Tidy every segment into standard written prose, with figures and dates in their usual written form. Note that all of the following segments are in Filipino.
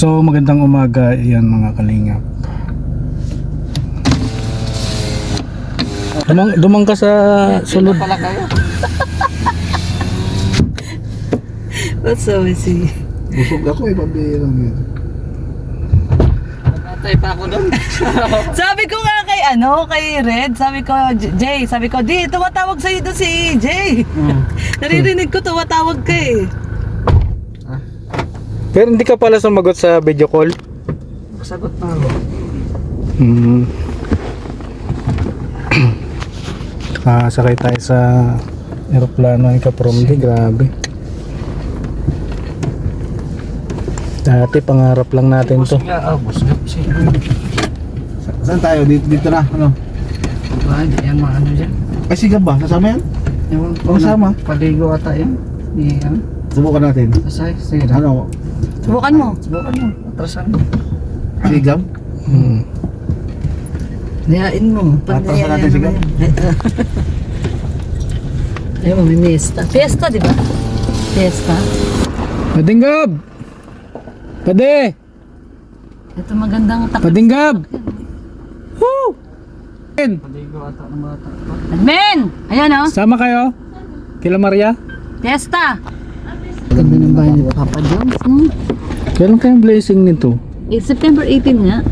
So magandang umaga yan mga kalingap. Dumang ka sa sunod. Pala kayo. That's so easy. Busog ako pambihirang yun. Natay pa ako doon. Sabi ko nga kay Red, sabi ko, Jay, sabi ko, di, tumatawag sa'yo doon si Jay. Naririnig ko, tumatawag ka eh. Pero hindi ka pala sumagot sa video call. Sagot na ako. Sakay tayo sa aeroplano ng Kapromdi, grabe. Dati pangarap lang natin to. Busog. Saan tayo? Dito na, ano? Yan mga ano dyan. Ay, sigab ba? Kasama yan? Yung Kasama? paligo ata yan. Yan. Subukan natin. Asay, sige na. Ano? Subukan mo. Subukan mo. Atrasan mo. Sigab? Niyain mo. Atrasan natin sigab? Ayun mo, may fiesta. Fiesta, di ba? Fiesta. Padinggab! Pade! Ito magandang takot. Padinggab! Woo! Paligo ata ng bata. Men! Ayan o. Sama kayo? Kila Maria? Fiesta! Ganda ng bahay ni Papa Jones. Kailan kayang blessing nito? September 18 nga.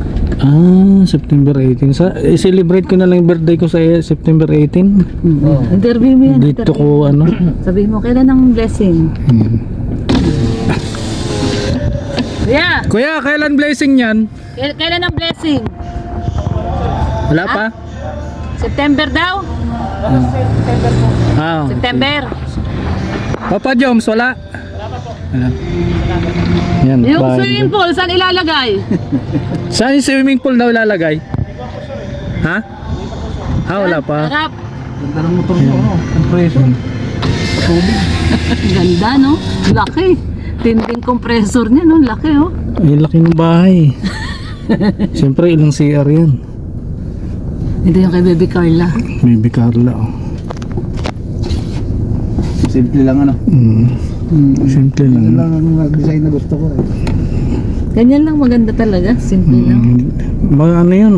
September 18. I-celebrate ko na lang yung birthday ko sa September 18. Interview mo yan. Dito ko ano. Sabihin mo, kailan ang blessing? Kuya! Kuya, kailan blessing yan? Kailan ang blessing? Wala pa? September daw? September. Papa Joms, wala? Wala. Yan, Yung bahay swimming dito. pool, saan ilalagay? Saan yung swimming pool daw ilalagay? Ha? Wala pa. Harap. Ganda ng motor mo, ano? Compression. Ganda, no? Laki. Tinding compressor niya, no? Laki, oh. Ay, laki ng bahay. Siyempre, ilang CR yan. Ito yung kay Baby Carla. Baby Carla, oh. Simple lang, ano? Simple Yun lang. lang ang design na gusto ko, eh. Ganyan lang maganda talaga. Simple lang. Ano yun,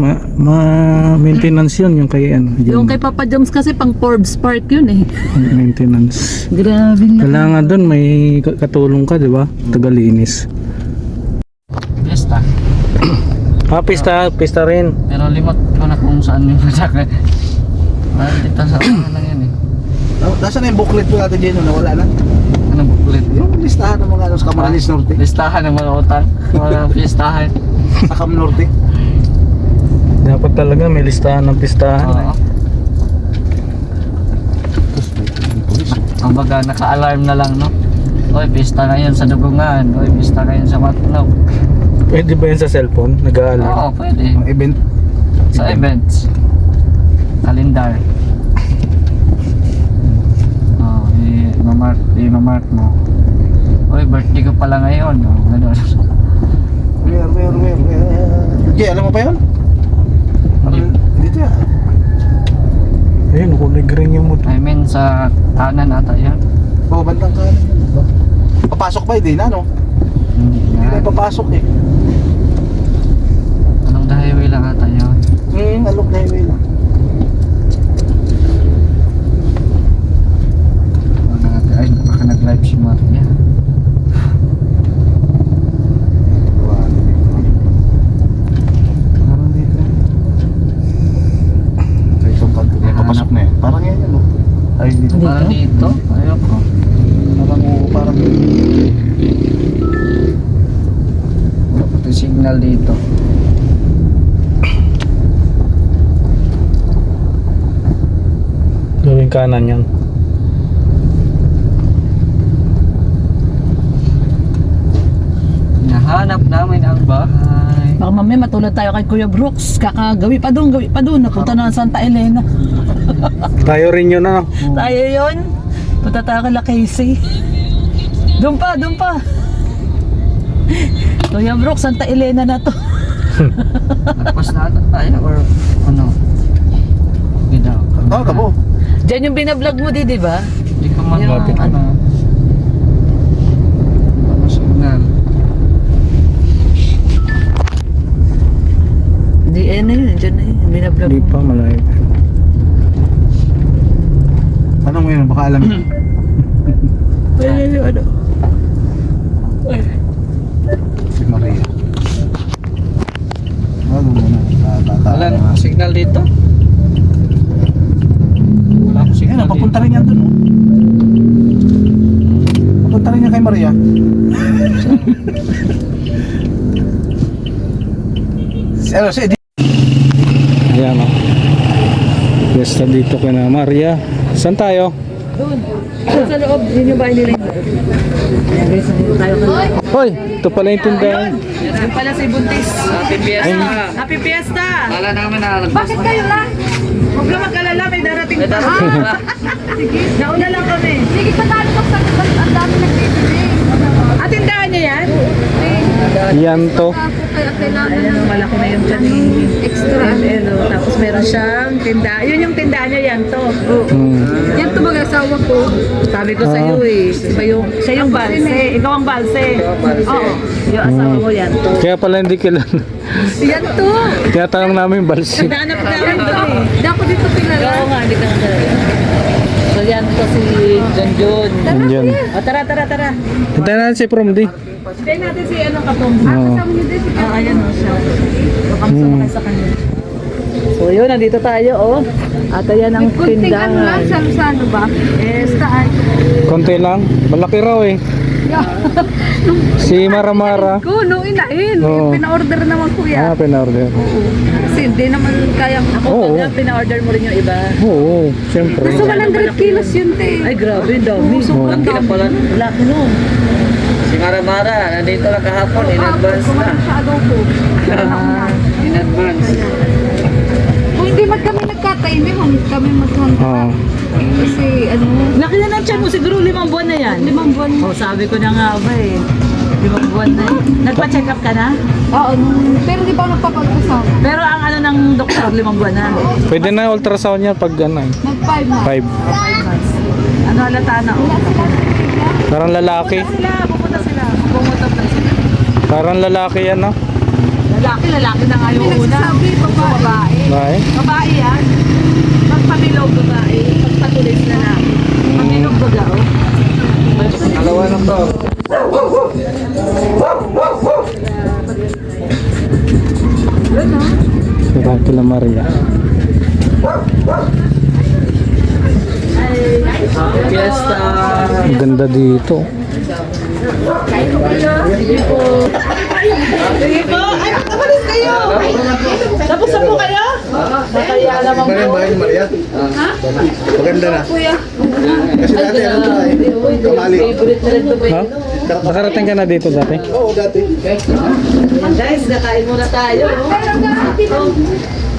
maintenance yun, yung kay ano. Yung kay Papa Jones kasi pang Forbes Park yun, eh. Maintenance. Grabe na. Kailangan doon may katulong ka, di ba? Tagalinis. Fiesta. Pista rin. Pero limot ko na kung saan yung masakay. Dito sa ano lang yan eh. Nasaan na yung booklet po natin dyan, nawala na? Anong booklet? Yung listahan ng mga ano sa Camarines Norte. Listahan ng mga utang. Mga pistahan. Sa Cam Norte. Dapat talaga may listahan ng pistahan. Oo. Kumbaga naka-alarm na lang, no? Oy, pista ngayon sa Dugungan. Oy, pista ngayon sa Matnog. Pwede ba yun sa cellphone? Nag-aalarm? Oo, pwede. Ang event. Sa events. Kalendar. Oh, i-mark mo. Oy, birthday ko pala ngayon. Oh, gano'n. Where? Okay, alam mo pa yun? Dito yan. Ayun, kulay green yung motor. I mean, sa kanan ata yan. Oo, bandang kanan yun. Papasok ba? Hindi na, no? Hindi na papasok eh. Anong the highway lang ata yun. Alok na highway lang. Ay, baka nag-live si Maria. Parang dito. Sa isang kanto. Papasok na yan. Parang yan yun, no? Ay, dito. Para dito? Ayoko. Parang Wala pati signal dito. Gawing kanan yan. Nahanap namin ang bahay. Baka mamaya matulad tayo kay Kuya Brooks. Gawi pa doon. Napunta na sa Santa Elena. Tayo rin yun, ano? Tayo yun. Punta tayo kay La Casey. Doon pa. Kuya Brooks, Santa Elena na to. Nagpas na ata tayo or ano? Hindi daw. kamo. Diyan yung binablog mo di ba? Hindi ko man Yung lapit ano. na. Ano signal? Ayan na yun, dyan na yun. Binablog Hindi pa, malayo. Tanong mo yun, baka alam mo. Ayan yung ano. Si Maria. Ano mo na? Wala na signal dito. Wala akong Ayan, signal papunta rin yan dun. Oh. Papunta rin yan kay Maria. Si Eddie. Ayan o. Fiesta dito kay na Maria. Saan tayo? Doon. Sa loob, yun yung bahay nila yung doon. Ayan guys, nandito tayo kanina. Hoy, ito pala yung tindahan. Yan pala si Buntis. Happy Fiesta. Happy Fiesta! Wala naman na. Bakit kayo lang? Huwag lang mag-alala, may darating pa. Sige, nauna lang kami. Sige, patalo ka sa ang dami nagbibigay. Ah, tindahan niya yan? Yan to. Kaya kailangan Ayan, ng malaki na yung kani. extra. Hello. Tapos meron siyang tindahan. Yun yung tindahan niya, yan to. Hmm. Yan to mag-asawa ko. Sabi ko sa'yo eh. Siya yung balse. Ikaw ang balse. Oo. Yung asawa mo yan to. Kaya pala hindi kilala. Yan to. Kaya tanong namin balsi. Naghanap namin doon eh. Hindi ako dito kilala. Oo nga, hindi ka nga talaga. So yan to si John John. Yan. O tara. Hintayin natin si Promdi. Hintayin natin si anong katong. Oo. Kasama niyo din si Ayan o siya. Makamsama kayo sa kanya. So yun, nandito tayo oh. At ayan ang kunting ano lang, tindahan. sa ano ba? Staan. Konti lang. Malaki raw eh. Si Maramara. Ko, nung inain. Oo. Pina-order naman kuya. Pinorder. Kasi hindi naman kayang ako. Oo. Pag pina-order mo rin yung iba. Oo, siyempre. Gusto 100 kilos yun, te. Ay grabe, dami. Oo. Laki na pala. Laki nun. Si Maramara, nandito na kahapon. In advance na. Kumain sa adobo. In advance. Kung hindi man kami nagkataimim, kami maghanda. Oo. Kasi ano, Laki na ng tiyan mo, siguro 5 buwan na yan. 5 buwan. Oh, sabi ko na nga ba eh. 5 buwan na eh. Nagpa-check up ka na? Oo, pero di ba ako nagpapag-usap? Pero ang ano ng doktor, 5 buwan na. Pwede na ultrasound yan pag ano eh. Nag-5 na. 5. 5 months. Ano halata na? Oh. Parang lalaki. Pupunta sila. Pumutok na sila. Parang lalaki yan no? Lalaki na nga yung Hindi una. nagsasabi, babae. Bae? Babae yan. Pagpamilog babae. Pagpatulis na lang. Pamilog baga oh. Dalawa lang to. Diba kila Maria? Fiesta. Ang ganda dito. Sige po. Ay, kamalis kayo. Tapos na po kayo? Nakaya naman Ano yung bahay ni Maria? Ha? Maganda na. Kuya, Kasi dati ano siya eh. Kamali. Favorite na rin to ba? Ha? Nakarating ka na dito dati? Oo, dati. Guys, nakain muna tayo.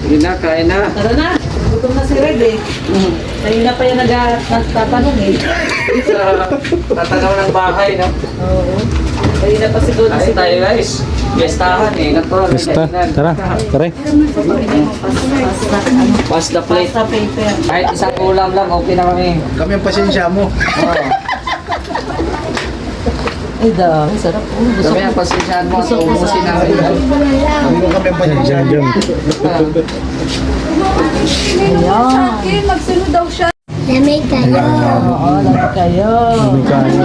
Hindi na, kain na. Tara na. Gutom na si Red eh. Kanina pa yan nagtatanong eh. Sa tatanaw ng bahay, no? Oo. Kanina pa siguro si Kain tayo guys. Fiestahan eh. Natural. Basta, tara, tara. Pass the plate. Pasta paper. Kahit isang ulam lang, okay na kami. Kami ang pasensya mo. Ay, dami. Sarap. Gusto Kami ko. ang pasensyahan mo. Umusin namin. Kami ang pasensya mo. Diyan. tinulungan sa akin, magsunod daw siya. Lamig kayo. Oo, lahat kayo. May kaya.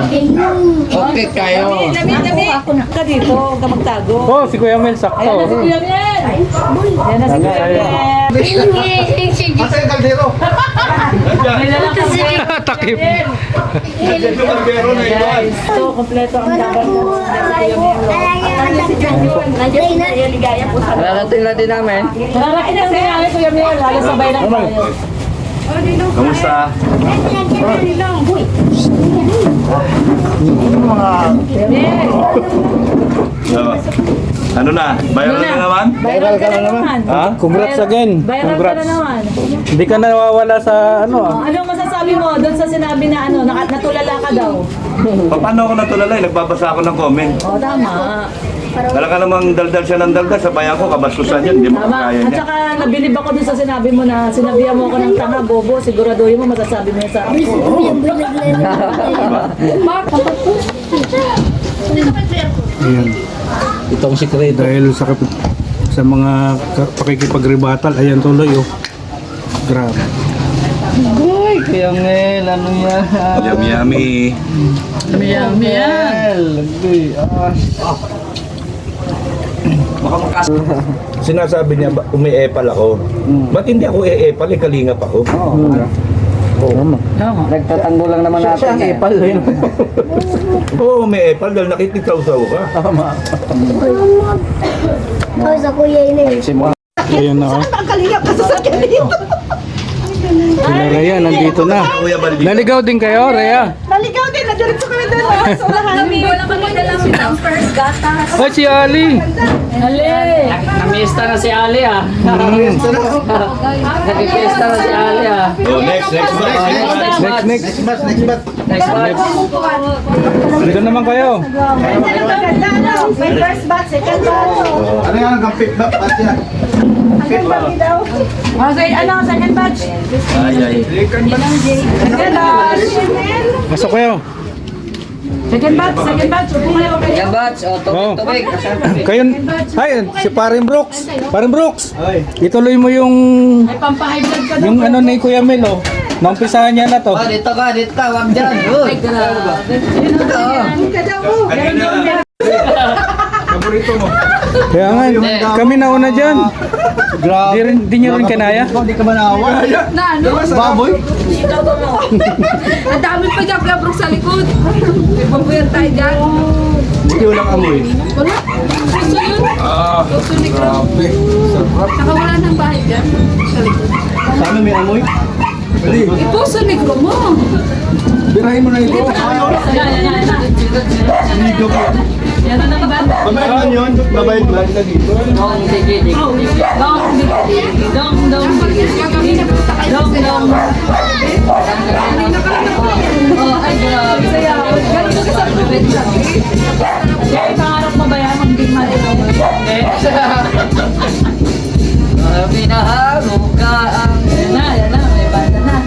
Okay kayo. Lami. Ako na ka dito. Huwag ka magtago. Oh, si Kuya Mel, sakto. Ayan na si Kuya Miel. Ayan na si Kuya Miel. Asa yung kaldero? May na lang kami. Takip. Guys, ito, kompleto ang dapat Nararating na din namin. Mararating na si Kuya Miel. Lalo sabay lang tayo. Kamusta? Kuya Miel. Ano na? Viral na naman? Viral ka na naman. Ha? Congrats again. Viral ka na Congrats. naman. Hindi ka na nawawala sa ano ah. Anong masasabi mo doon sa sinabi na ano, natulala ka daw? Paano ako natulalay? Nagbabasa ako ng comment. O, tama. Talaga namang daldal siya ng daldal. Sabay ako, kabastusan yan. Hindi mo Tama. kaya At niya. saka nabilib ako doon sa sinabi mo na sinabihan mo ako ng tanga, bobo. Siguraduhin mo masasabi mo yan sa ako. Ayan. Itong sikreto. Dahil sa mga pakikipag-rebuttal. Ayan tuloy oh. Grabe. Uy, Kuya Mel, ano yan? Yummy, yummy. Yummy yan. Lagay. Sinasabi niya, umi-epal ako. Ba't hindi ako e-epal? Kalingap ako. Nagtatanggol lang naman natin. Siya epal yun. Oo, umi-epal dahil nakikitaw-saw ka. Ayan na oh. Ang kalingap ka sa sakyan dito. Sila Rhea, nandito na. Kuya Baldi. Naligaw din kayo, Rhea. Naligaw din, nadiretso kami doon. Sa unahan. Wala kami dalang first gatas. Oh, si Ali. Namiesta na si Ali ah. Namiesta na si Ali ah. Oh, next batch. Next. Next batch. Dito naman kayo. Maganda, no? May first batch, second batch. Ano yan? Hanggang fit ba? Pati yan. Okay, ano, second batch. Second batch. Pasok kayo. Second batch. Upo kayo. Yan batch. O, Oh. tubig. Kayo, ay, si Paring Brooks. Paring Brooks. Ituloy mo yung Pampahigh blood ka yung ano ni Kuya Mel, oh. Naumpisahan niya na to. Oh, dito ka. Wag dyan. Good. Paborito mo. Kaya nga, kami nauna dyan. Di nyo rin kanaya? Hindi ka manawa. Na ano? Baboy? Ang dami pa dyan, Kuya Brooks sa likod. May pampuyan tayo dyan. Hindi walang amoy. Wala. Puso yun. Puso ni Gro. Saka wala nang bahay dyan. Sa likod. Sana may amoy? Pwede. Puso ni Gro mo. Birahin mo na ito. Yan na naman. Pamayaran yun. Babayad ba? Dong, sige. Dong. Oh, ay, grabe. Saya. Ganito ka sa probinsya. Kaya pangarap mo ba yan? Hindi maligaw. Pinahalo ka ang... Yan na. May bata na.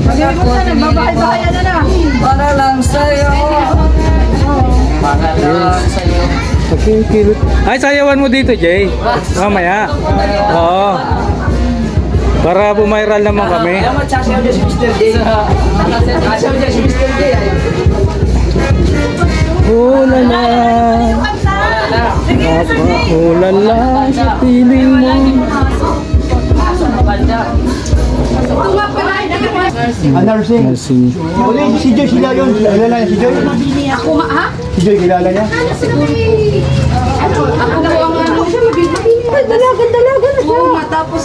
Pag-ibig mo na, nagbabahay-bahay na na. Para lang sa'yo. Para lang sa'yo. Ay, sayawan mo dito, Jay. Mamaya. Oo. Para bumayral naman kami. Sasayaw dyan si Mr. J. Sasayaw dyan si Mr. J. Ulala. Ulala sa piling mo. Ito nga pala. Nursing. Nursing. Uli, si Joy sila yun. Kilala niya si Joy? Ako nga, ha? Si Joy kilala niya? Ako po ang ano siya, dalagan na siya. Oo, matapos.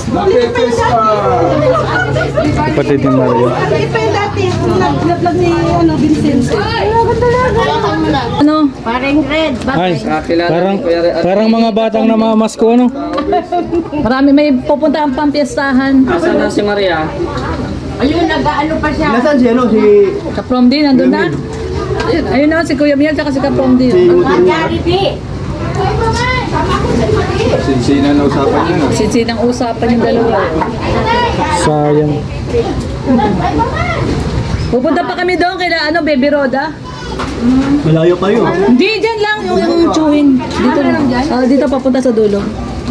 Kapatid ni Mario. Ipa yung dati, nag-vlog ni Vincent. Ano? Ay, parang mga batang namamasko, ano? Marami may pupunta ang pampiestahan. Asan na si Maria? Nasaan si ano? Si... Kaprom din, nandun na. Ayun na, si Kuya Miel, tsaka si Kaprom din. Sinsina na usapan niya. Sinsinang usapan yung dalawa. Sayang. Pupunta pa kami doon kaya ano, Baby Roda. Malayo pa yun. Hindi, dyan lang yung chewing. Dito lang. Dito papunta sa dulo.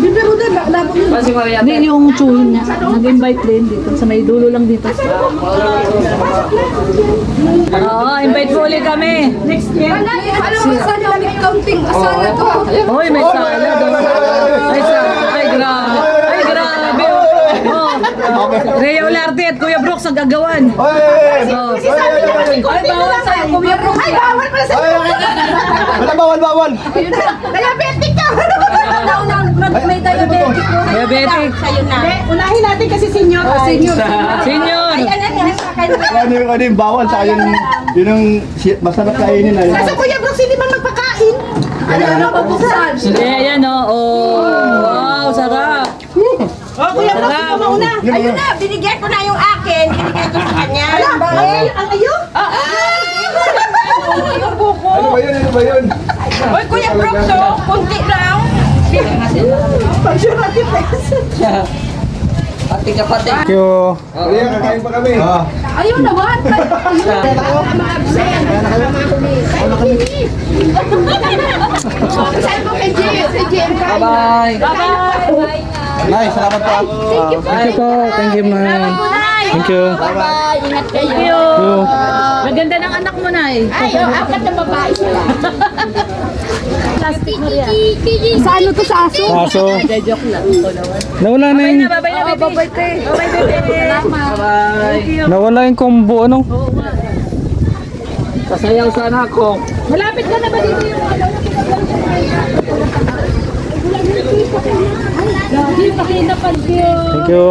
Baby Roda, Ba si Maria? hindi yung chewing niya. Nag-invite din dito. Sa may dulo lang dito. Oo, invite po ulit kami. Next year. Alam mo, sana may counting asala to. Hoy, may sala doon. Ay, ay, grabe. Ay, grabe. Oh. Rhea Olarte at Kuya Brooks ang gagawan. Ay! Oh. Ay, bawal sa'yo, Kuya Brooks. Ay, bawal pala sa'yo. Wala, bawal! Diabetic ka. May diabetic. Diabetic. Unahin natin kasi senior. Senior. Senior. Ano yung bawal sa yun yung masarap kainin na yun. Sa Kuya Brooks, hindi man magpakain. Ano pa buksan? Hindi, ayan o. Oh. Wow, sarap. Oh, Kuya Brooks, ikaw mauna. Ayun na, binigyan ko na yung akin. Binigyan ko sa kanya. Ang ayo? Ano ba yun? Uy, Kuya Brooks, konti lang. Pag-sure natin, Pati kapatid. Thank you. Kuya, kakain pa kami. Ayun naman. Saan mo kay Jay? Si Jay. Bye-bye. Nay, salamat po. Thank you po. Thank you, ma'am. Thank you. Bye. Ingat kayo. Thank you. Maganda ng anak mo na eh. Ay, apat na babae sila. Sa ano to sa aso? Aso. Joke lang. Nawala na yung, Babay na, baby. Babay, baby. Bye. nawala yung combo, ano? Sasayaw sana ako. Malapit ka na ba dito yung ano? Lagi, pakita pa Thank you.